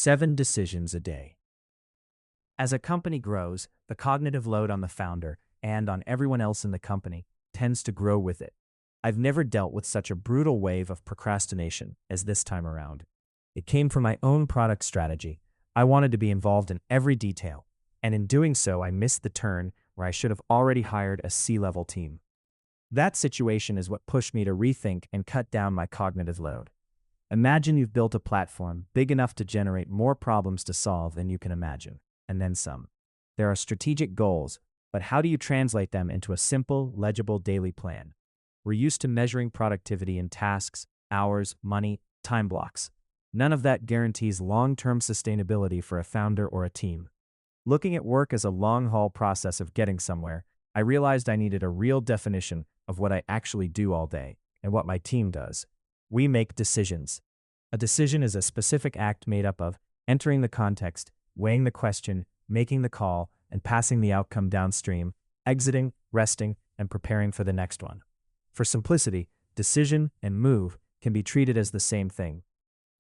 7 decisions a day. As a company grows, the cognitive load on the founder and on everyone else in the company tends to grow with it. I've never dealt with such a brutal wave of procrastination as this time around. It came from my own product strategy. I wanted to be involved in every detail, and in doing so, I missed the turn where I should have already hired a C-level team. That situation is what pushed me to rethink and cut down my cognitive load. Imagine you've built a platform big enough to generate more problems to solve than you can imagine, and then some. There are strategic goals, but how do you translate them into a simple, legible daily plan? We're used to measuring productivity in tasks, hours, money, time blocks. None of that guarantees long-term sustainability for a founder or a team. Looking at work as a long-haul process of getting somewhere, I realized I needed a real definition of what I actually do all day and what my team does. We make decisions. A decision is a specific act made up of entering the context, weighing the question, making the call, and passing the outcome downstream, exiting, resting, and preparing for the next one. For simplicity, decision and move can be treated as the same thing.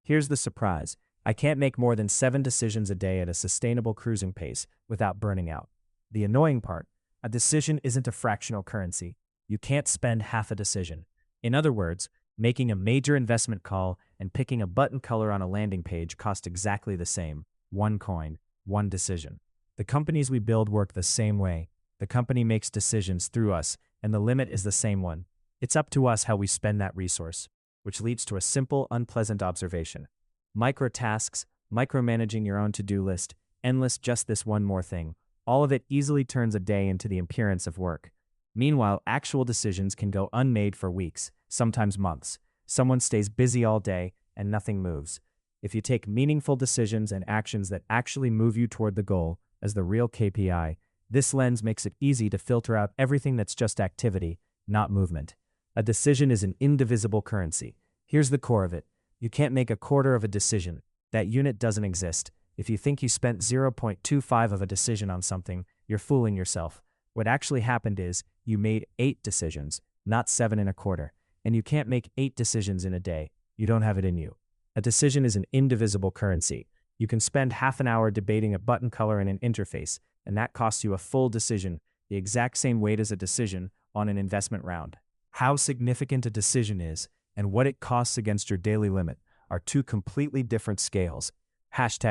Here's the surprise. I can't make more than 7 decisions a day at a sustainable cruising pace without burning out. The annoying part, a decision isn't a fractional currency. You can't spend half a decision. In other words, making a major investment call and picking a button color on a landing page cost exactly the same. 1 coin, 1 decision. The companies we build work the same way. The company makes decisions through us, and the limit is the same one. It's up to us how we spend that resource, which leads to a simple, unpleasant observation. Micro-tasks, micromanaging your own to-do list, endless just this one more thing. All of it easily turns a day into the appearance of work. Meanwhile, actual decisions can go unmade for weeks, sometimes months. Someone stays busy all day and nothing moves. If you take meaningful decisions and actions that actually move you toward the goal as the real KPI, this lens makes it easy to filter out everything that's just activity, not movement. A decision is an indivisible currency. Here's the core of it. You can't make a quarter of a decision. That unit doesn't exist. If you think you spent 0.25 of a decision on something, you're fooling yourself. What actually happened is you made 8 decisions, not 7.25. And you can't make 8 decisions in a day. You don't have it in you. A decision is an indivisible currency. You can spend half an hour debating a button color in an interface, and that costs you a full decision, the exact same weight as a decision on an investment round. How significant a decision is and what it costs against your daily limit are 2 completely different scales.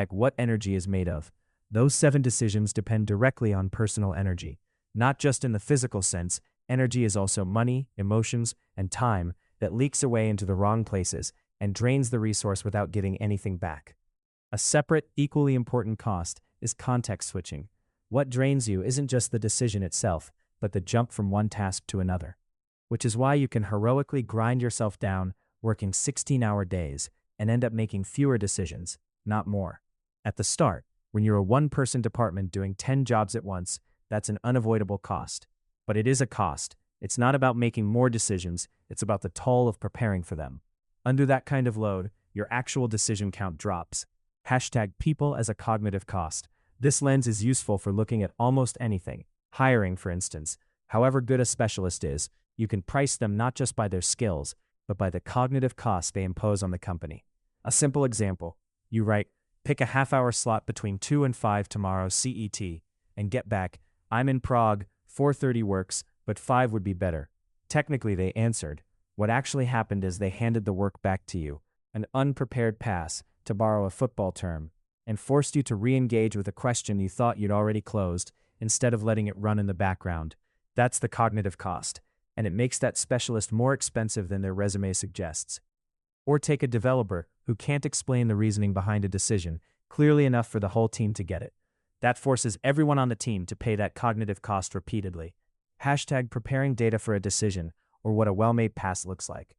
#what energy is made of. Those 7 decisions depend directly on personal energy. Not just in the physical sense, energy is also money, emotions, and time that leaks away into the wrong places and drains the resource without getting anything back. A separate, equally important cost is context switching. What drains you isn't just the decision itself, but the jump from one task to another. Which is why you can heroically grind yourself down, working 16-hour days, and end up making fewer decisions, not more. At the start, when you're a one-person department doing 10 jobs at once, that's an unavoidable cost. But it is a cost. It's not about making more decisions, it's about the toll of preparing for them. Under that kind of load, your actual decision count drops. #people as a cognitive cost. This lens is useful for looking at almost anything. Hiring, for instance. However good a specialist is, you can price them not just by their skills, but by the cognitive cost they impose on the company. A simple example. You write, pick a half-hour slot between 2 and 5 tomorrow CET, and get back, I'm in Prague, 4:30 works, but 5 would be better. Technically, they answered. What actually happened is they handed the work back to you, an unprepared pass, to borrow a football term, and forced you to re-engage with a question you thought you'd already closed, instead of letting it run in the background. That's the cognitive cost, and it makes that specialist more expensive than their resume suggests. Or take a developer who can't explain the reasoning behind a decision clearly enough for the whole team to get it. That forces everyone on the team to pay that cognitive cost repeatedly. #preparing data for a decision, or what a well-made pass looks like.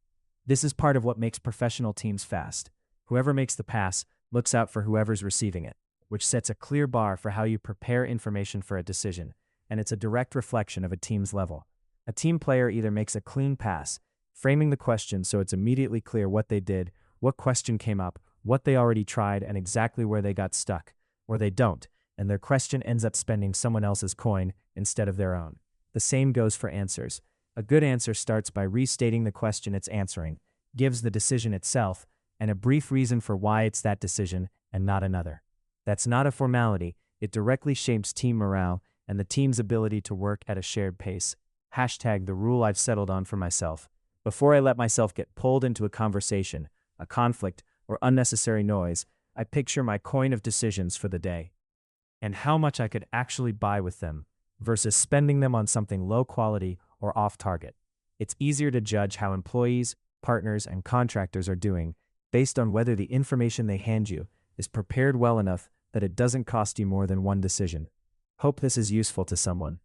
This is part of what makes professional teams fast. Whoever makes the pass looks out for whoever's receiving it, which sets a clear bar for how you prepare information for a decision, and it's a direct reflection of a team's level. A team player either makes a clean pass, framing the question so it's immediately clear what they did, what question came up, what they already tried, and exactly where they got stuck, or they don't, and their question ends up spending someone else's coin instead of their own. The same goes for answers. A good answer starts by restating the question it's answering, gives the decision itself, and a brief reason for why it's that decision, and not another. That's not a formality, it directly shapes team morale and the team's ability to work at a shared pace. Hashtag the rule I've settled on for myself. Before I let myself get pulled into a conversation, a conflict, or unnecessary noise, I picture my coin of decisions for the day and how much I could actually buy with them versus spending them on something low quality or off target. It's easier to judge how employees, partners, and contractors are doing based on whether the information they hand you is prepared well enough that it doesn't cost you more than one decision. Hope this is useful to someone.